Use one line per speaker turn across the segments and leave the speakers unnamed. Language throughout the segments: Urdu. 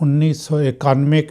1991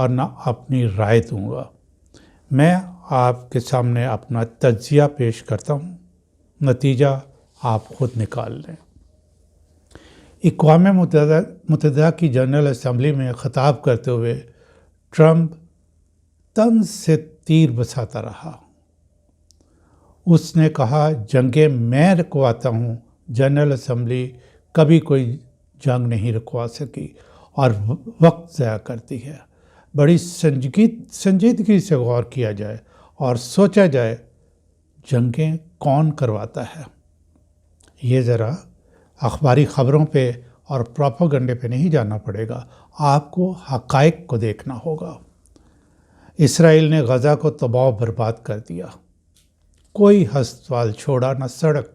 اور نہ اپنی رائے دوں گا۔ میں آپ کے سامنے اپنا تجزیہ پیش کرتا ہوں، نتیجہ آپ خود نکال لیں۔ اقوام متحدہ کی جنرل اسمبلی میں خطاب کرتے ہوئے ٹرمپ طنز سے تیر بساتا رہا۔ اس نے کہا، جنگیں میں رکواتا ہوں، جنرل اسمبلی کبھی کوئی جنگ نہیں رکوا سکی اور وقت ضائع کرتی ہے۔ بڑی سنجیدگی سے غور کیا جائے اور سوچا جائے جنگیں کون کرواتا ہے۔ یہ ذرا اخباری خبروں پہ اور پروپیگنڈے پہ نہیں جانا پڑے گا، آپ کو حقائق کو دیکھنا ہوگا۔ اسرائیل نے غزہ کو تباہ و برباد کر دیا، کوئی ہسپتال چھوڑا نہ سڑک۔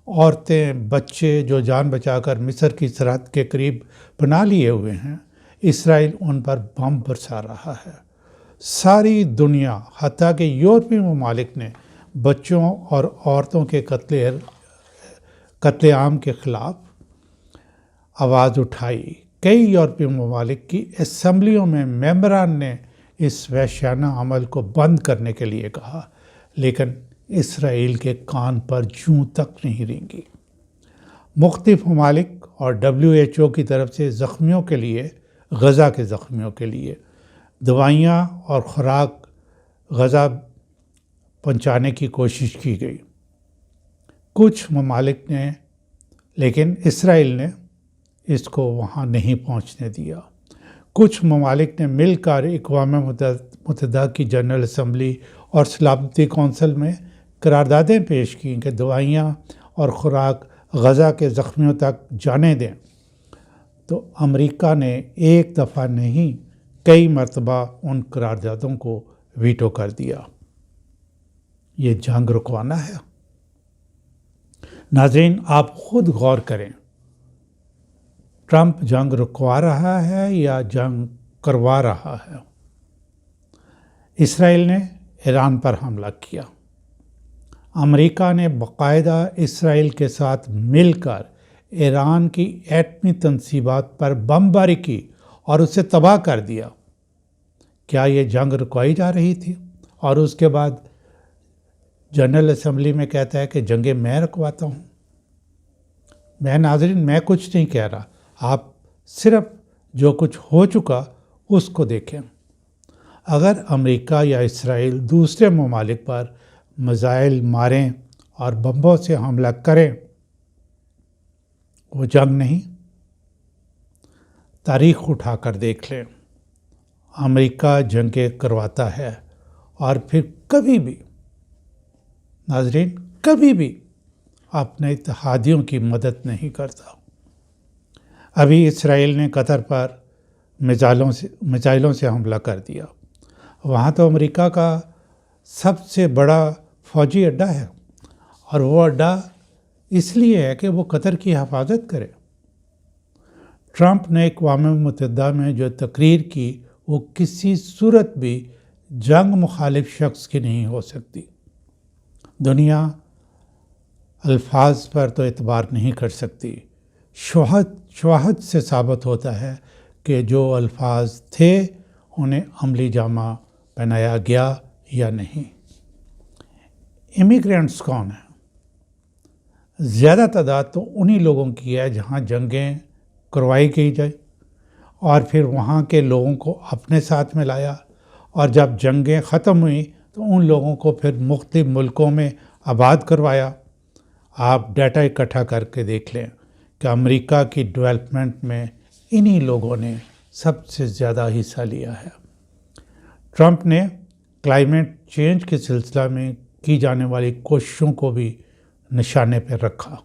عورتیں، بچے جو جان بچا کر مصر کی سرحد کے قریب پناہ لیے ہوئے ہیں، اسرائیل ان پر بم برسا رہا ہے۔ ساری دنیا حتیٰ کہ یورپی ممالک نے بچوں اور عورتوں کے قتل عام کے خلاف آواز اٹھائی۔ کئی یورپی ممالک کی اسمبلیوں میں ممبران نے اس وحشیانہ عمل کو بند کرنے کے لیے کہا، لیکن اسرائیل کے کان پر جوں تک نہیں رینگی۔ مختلف ممالک اور WHO کی طرف سے زخمیوں کے لیے، غزہ کے زخمیوں کے لیے دوائیاں اور خوراک غزہ پہنچانے کی کوشش کی گئی۔ کچھ ممالک نے، لیکن اسرائیل نے اس کو وہاں نہیں پہنچنے دیا۔ کچھ ممالک نے مل کر اقوام متحدہ کی جنرل اسمبلی اور سلامتی کونسل میں قراردادیں پیش کیں کہ دوائیاں اور خوراک غزہ کے زخمیوں تک جانے دیں، تو امریکہ نے ایک دفعہ نہیں کئی مرتبہ ان قراردادوں کو ویٹو کر دیا۔ یہ جنگ رکوانا ہے؟ ناظرین، آپ خود غور کریں، ٹرمپ جنگ رکوا رہا ہے یا جنگ کروا رہا ہے؟ اسرائیل نے ایران پر حملہ کیا، امریکہ نے باقاعدہ اسرائیل کے ساتھ مل کر ایران کی ایٹمی تنصیبات پر بمباری کی اور اسے تباہ کر دیا۔ کیا یہ جنگ رکوائی جا رہی تھی؟ اور اس کے بعد جنرل اسمبلی میں کہتا ہے کہ جنگیں میں رکواتا ہوں۔ ناظرین، میں کچھ نہیں کہہ رہا، آپ صرف جو کچھ ہو چکا اس کو دیکھیں۔ اگر امریکہ یا اسرائیل دوسرے ممالک پر میزائل ماریں اور بمبوں سے حملہ کریں، وہ جنگ نہیں؟ تاریخ اٹھا کر دیکھ لیں، امریکہ جنگیں کرواتا ہے اور پھر کبھی بھی، ناظرین، کبھی بھی اپنے اتحادیوں کی مدد نہیں کرتا۔ ابھی اسرائیل نے قطر پر میزائلوں سے حملہ کر دیا۔ وہاں تو امریکہ کا سب سے بڑا فوجی اڈہ ہے، اور وہ اڈہ اس لیے ہے کہ وہ قطر کی حفاظت کرے۔ ٹرمپ نے اقوام متحدہ میں جو تقریر کی وہ کسی صورت بھی جنگ مخالف شخص کی نہیں ہو سکتی۔ دنیا الفاظ پر تو اعتبار نہیں کر سکتی، شواہد سے ثابت ہوتا ہے کہ جو الفاظ تھے انہیں عملی جامہ پہنایا گیا یا نہیں۔ امیگرینٹس کون ہیں؟ زیادہ تعداد تو انہی لوگوں کی ہے جہاں جنگیں کروائی گئی جائے اور پھر وہاں کے لوگوں کو اپنے ساتھ میں لایا، اور جب جنگیں ختم ہوئیں تو ان لوگوں کو پھر مختلف ملکوں میں آباد کروایا۔ آپ ڈیٹا اکٹھا کر کے دیکھ لیں کہ امریکہ کی ڈیولپمنٹ میں انہی لوگوں نے سب سے زیادہ حصہ لیا ہے۔ ٹرمپ نے کلائمیٹ چینج کے سلسلہ میں کی جانے والی کوششوں کو بھی نشانے پہ رکھا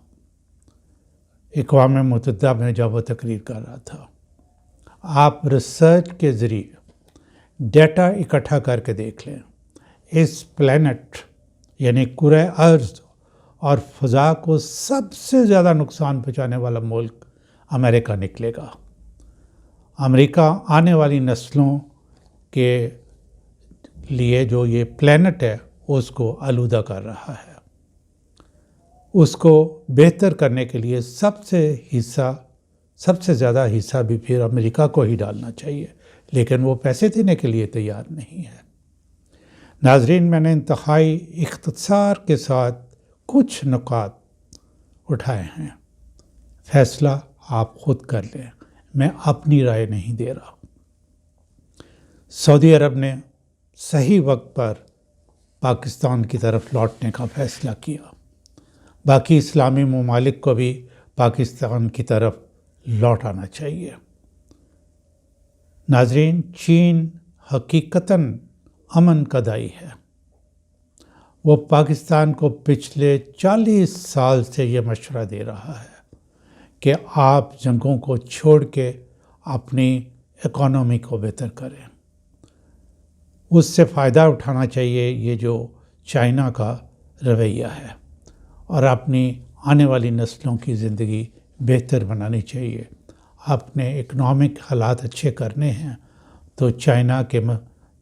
اقوام متحدہ میں جب وہ تقریر کر رہا تھا۔ آپ ریسرچ کے ذریعے ڈیٹا اکٹھا کر کے دیکھ لیں، اس پلینٹ یعنی کرۂ ارض اور فضا کو سب سے زیادہ نقصان پہنچانے والا ملک امریکہ نکلے گا۔ امریکہ آنے والی نسلوں کے لیے جو یہ پلینٹ ہے اس کو آلودہ کر رہا ہے۔ اس کو بہتر کرنے کے لیے سب سے زیادہ حصہ بھی پھر امریکہ کو ہی ڈالنا چاہیے، لیکن وہ پیسے دینے کے لیے تیار نہیں ہے۔ ناظرین، میں نے انتہائی اختصار کے ساتھ کچھ نکات اٹھائے ہیں، فیصلہ آپ خود کر لیں، میں اپنی رائے نہیں دے رہا۔ سعودی عرب نے صحیح وقت پر پاکستان کی طرف لوٹنے کا فیصلہ کیا، باقی اسلامی ممالک کو بھی پاکستان کی طرف لوٹ آنا چاہیے۔ ناظرین، چین حقیقتاً امن کا داعی ہے۔ وہ پاکستان کو پچھلے 40 سال سے یہ مشورہ دے رہا ہے کہ آپ جنگوں کو چھوڑ کے اپنی اکانومی کو بہتر کریں۔ اس سے فائدہ اٹھانا چاہیے یہ جو چائنا کا رویہ ہے، اور اپنی آنے والی نسلوں کی زندگی بہتر بنانی چاہیے۔ اپنے اکنامک حالات اچھے کرنے ہیں تو چائنا کے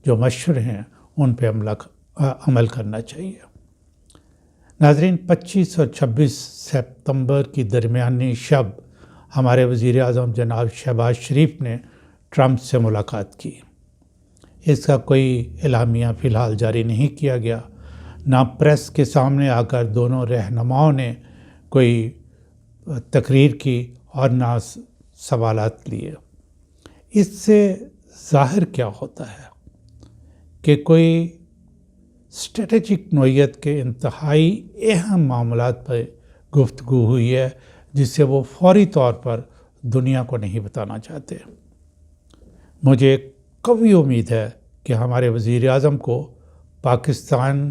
جو مشورے ہیں ان پہ عمل کرنا چاہیے۔ ناظرین، 25 اور 26 سپتمبر کی درمیانی شب ہمارے وزیر اعظم جناب شہباز شریف نے ٹرمپ سے ملاقات کی۔ اس کا کوئی اعلامیہ فی الحال جاری نہیں کیا گیا، نہ پریس کے سامنے آ کر دونوں رہنماؤں نے کوئی تقریر کی اور نہ سوالات لیے۔ اس سے ظاہر کیا ہوتا ہے کہ کوئی اسٹریٹجک نوعیت کے انتہائی اہم معاملات پر گفتگو ہوئی ہے، جسے وہ فوری طور پر دنیا کو نہیں بتانا چاہتے۔ مجھے قوی امید ہے کہ ہمارے وزیر اعظم کو پاکستان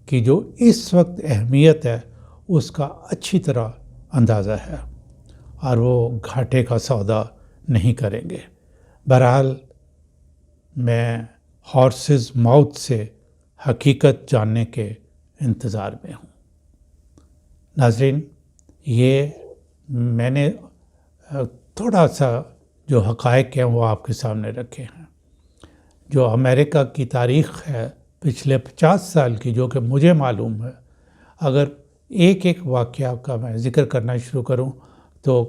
کی جو اس وقت اہمیت ہے اس کا اچھی طرح اندازہ ہے، اور وہ گھاٹے کا سودا نہیں کریں گے۔ بہرحال میں ہارسز ماؤتھ سے حقیقت جاننے کے انتظار میں ہوں۔ ناظرین، یہ میں نے تھوڑا سا جو حقائق ہیں وہ آپ کے سامنے رکھے ہیں۔ جو امریکہ کی تاریخ ہے پچھلے 50 سال کی، جو کہ مجھے معلوم ہے، اگر ایک ایک واقعہ کا میں ذکر کرنا شروع کروں تو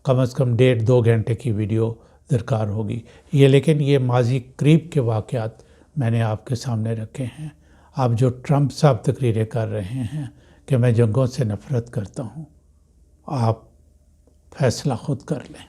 کم از کم 1.5-2 گھنٹے کی ویڈیو درکار ہوگی۔ لیکن یہ ماضی قریب کے واقعات میں نے آپ کے سامنے رکھے ہیں۔ آپ جو ٹرمپ صاحب تقریریں کر رہے ہیں کہ میں جنگوں سے نفرت کرتا ہوں، آپ فیصلہ خود کر لیں۔